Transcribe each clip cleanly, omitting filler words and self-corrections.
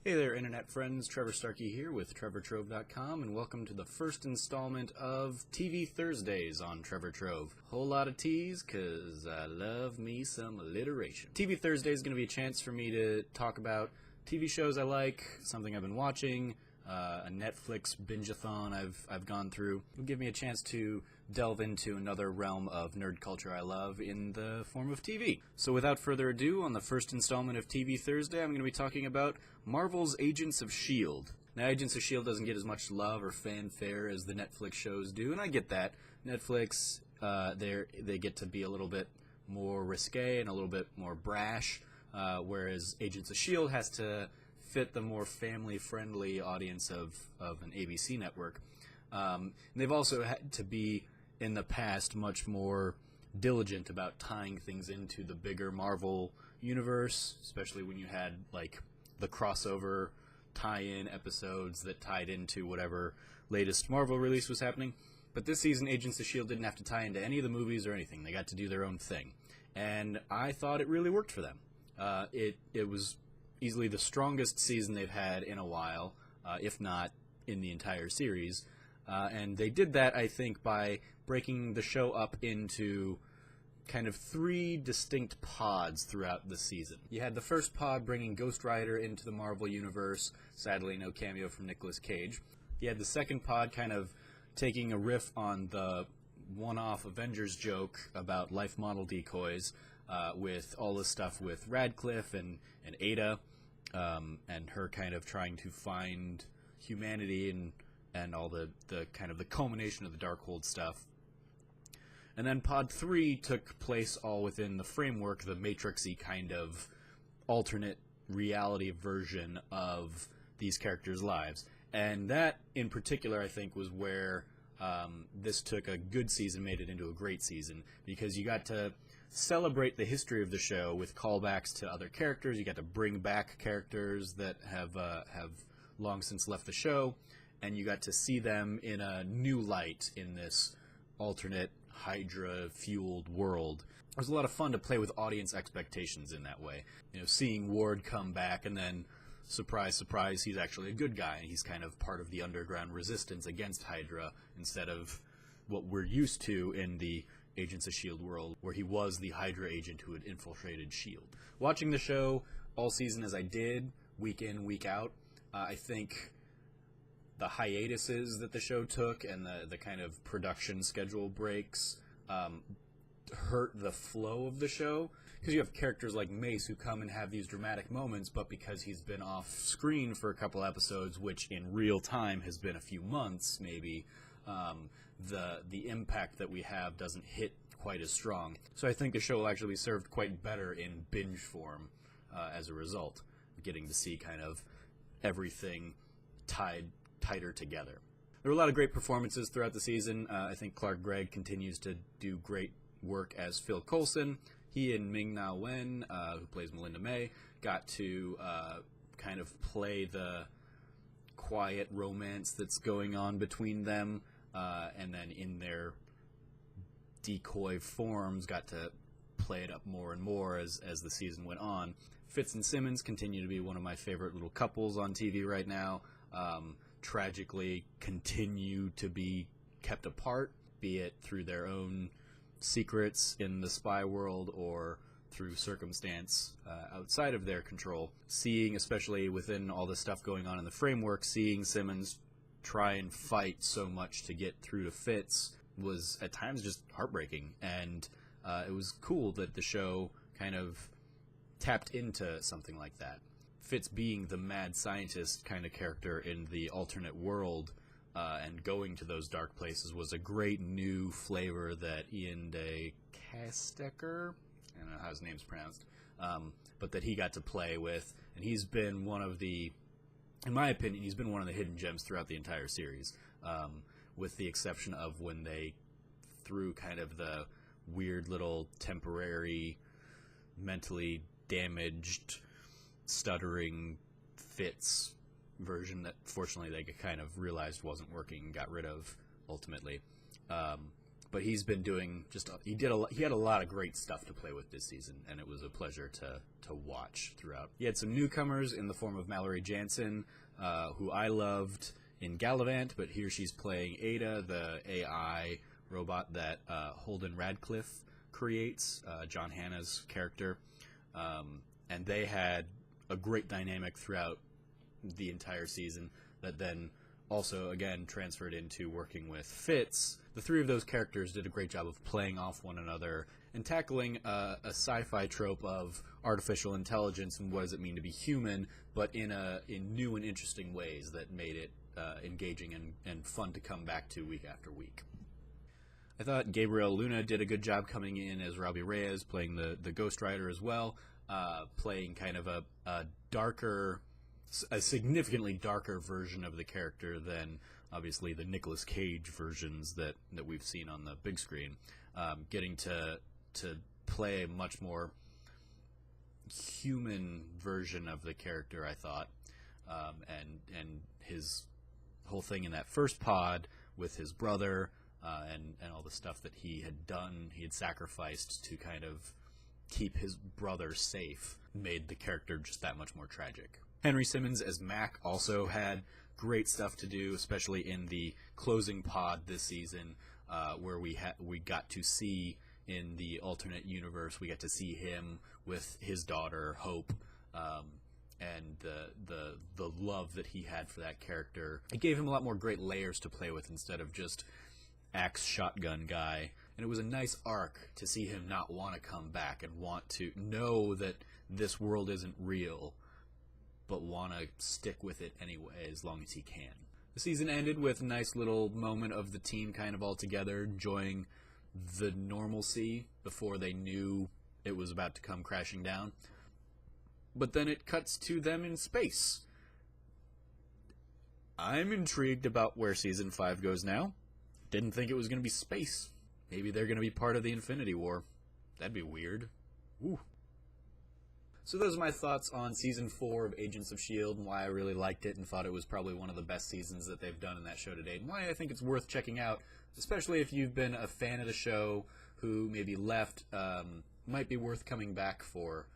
Hey there, internet friends. Trevor Starkey here with TrevorTrove.com, and welcome to the first installment of TV Thursdays on Trevor Trove. Whole lot of T's, cause I love me some alliteration. TV Thursday is going to be a chance for me to talk about TV shows I like, something I've been watching, a Netflix binge-a-thon I've gone through. It'll give me a chance to delve into another realm of nerd culture I love in the form of TV. So without further ado, on the first installment of TV Thursday, I'm going to be talking about Marvel's Agents of S.H.I.E.L.D. Now, Agents of S.H.I.E.L.D. doesn't get as much love or fanfare as the Netflix shows do, and I get that. Netflix, they get to be a little bit more risque and a little bit more brash, whereas Agents of S.H.I.E.L.D. has to fit the more family-friendly audience of an ABC network. And they've also had to be, in the past, much more diligent about tying things into the bigger Marvel universe, especially when you had, like, the crossover tie-in episodes that tied into whatever latest Marvel release was happening. But this season, Agents of S.H.I.E.L.D. didn't have to tie into any of the movies or anything. They got to do their own thing. And I thought it really worked for them. It was easily the strongest season they've had in a while, if not in the entire series. And they did that, I think, by breaking the show up into kind of three distinct pods throughout the season. You had the first pod bringing Ghost Rider into the Marvel Universe, sadly no cameo from Nicolas Cage. You had the second pod kind of taking a riff on the one-off Avengers joke about life model decoys, with all this stuff with Radcliffe and Ada, and her kind of trying to find humanity and all the kind of the culmination of the Darkhold stuff. And then Pod 3 took place all within the framework, the Matrix-y kind of alternate reality version of these characters' lives. And that, in particular, I think, was where this took a good season, made it into a great season, because you got to celebrate the history of the show with callbacks to other characters. You got to bring back characters that have long since left the show, and you got to see them in a new light in this alternate Hydra-fueled world. It was a lot of fun to play with audience expectations in that way. You know, seeing Ward come back and then, surprise, surprise, he's actually a good guy, and he's kind of part of the underground resistance against Hydra instead of what we're used to in the Agents of S.H.I.E.L.D. world, where he was the Hydra agent who had infiltrated S.H.I.E.L.D. Watching the show all season as I did, week in, week out, I think the hiatuses that the show took and the kind of production schedule breaks hurt the flow of the show, because you have characters like Mace who come and have these dramatic moments, but because he's been off screen for a couple episodes, which in real time has been a few months maybe, the impact that we have doesn't hit quite as strong. So I think the show will actually be served quite better in binge form as a result, getting to see kind of everything tighter together. There were a lot of great performances throughout the season. I think Clark Gregg continues to do great work as Phil Coulson. He and Ming-Na Wen, who plays Melinda May, got to kind of play the quiet romance that's going on between them, and then in their decoy forms got to play it up more and more as the season went on. Fitz and Simmons continue to be one of my favorite little couples on TV right now. Tragically continue to be kept apart, be it through their own secrets in the spy world or through circumstance outside of their control. Seeing, especially within all the stuff going on in the framework, seeing Simmons try and fight so much to get through to Fitz was at times just heartbreaking, and it was cool that the show kind of tapped into something like that. Fitz being the mad scientist kind of character in the alternate world and going to those dark places was a great new flavor that Ian De Castecker, I don't know how his name's pronounced, but that he got to play with, and he's been one of the, in my opinion, he's been one of the hidden gems throughout the entire series, with the exception of when they threw kind of the weird little temporary, mentally damaged, stuttering Fitz version that fortunately they kind of realized wasn't working and got rid of ultimately. But he's been doing he had a lot of great stuff to play with this season, and it was a pleasure to watch throughout. He had some newcomers in the form of Mallory Jansen, who I loved in Gallivant, but here she's playing Ada, the AI robot that Holden Radcliffe creates, John Hannah's character, and they had a great dynamic throughout the entire season that then also, again, transferred into working with Fitz. The three of those characters did a great job of playing off one another and tackling a sci-fi trope of artificial intelligence and what does it mean to be human, but in new and interesting ways that made it engaging and fun to come back to week after week. I thought Gabriel Luna did a good job coming in as Robbie Reyes, playing the Ghost Rider as well, playing kind of a significantly darker version of the character than obviously the Nicolas Cage versions that we've seen on the big screen. Getting to play a much more human version of the character, I thought, and his whole thing in that first pod with his brother and all the stuff that he had done, he had sacrificed to kind of keep his brother safe, made the character just that much more tragic. Henry Simmons as Mac also had great stuff to do, especially in the closing pod this season, where we got to see in the alternate universe, we got to see him with his daughter Hope, and the love that he had for that character. It gave him a lot more great layers to play with instead of just axe shotgun guy. And it was a nice arc to see him not want to come back and want to know that this world isn't real, but want to stick with it anyway as long as he can. The season ended with a nice little moment of the team kind of all together, enjoying the normalcy before they knew it was about to come crashing down. But then it cuts to them in space. I'm intrigued about where Season 5 goes now. Didn't think it was going to be space. Maybe they're going to be part of the Infinity War. That'd be weird. Ooh. So those are my thoughts on Season 4 of Agents of S.H.I.E.L.D. and why I really liked it and thought it was probably one of the best seasons that they've done in that show to date, and why I think it's worth checking out, especially if you've been a fan of the show who maybe left, might be worth coming back for.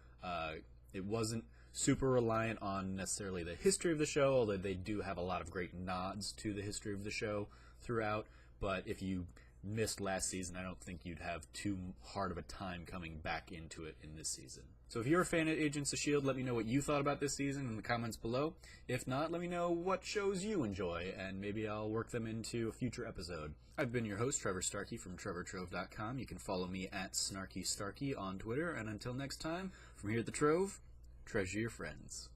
It wasn't super reliant on necessarily the history of the show, although they do have a lot of great nods to the history of the show throughout, but if you missed last season, I don't think you'd have too hard of a time coming back into it in this season. So if you're a fan of Agents of S.H.I.E.L.D., let me know what you thought about this season in the comments below. If not, let me know what shows you enjoy, and maybe I'll work them into a future episode. I've been your host, Trevor Starkey from TrevorTrove.com. You can follow me at SnarkyStarkey on Twitter, and until next time, from here at the Trove, treasure your friends.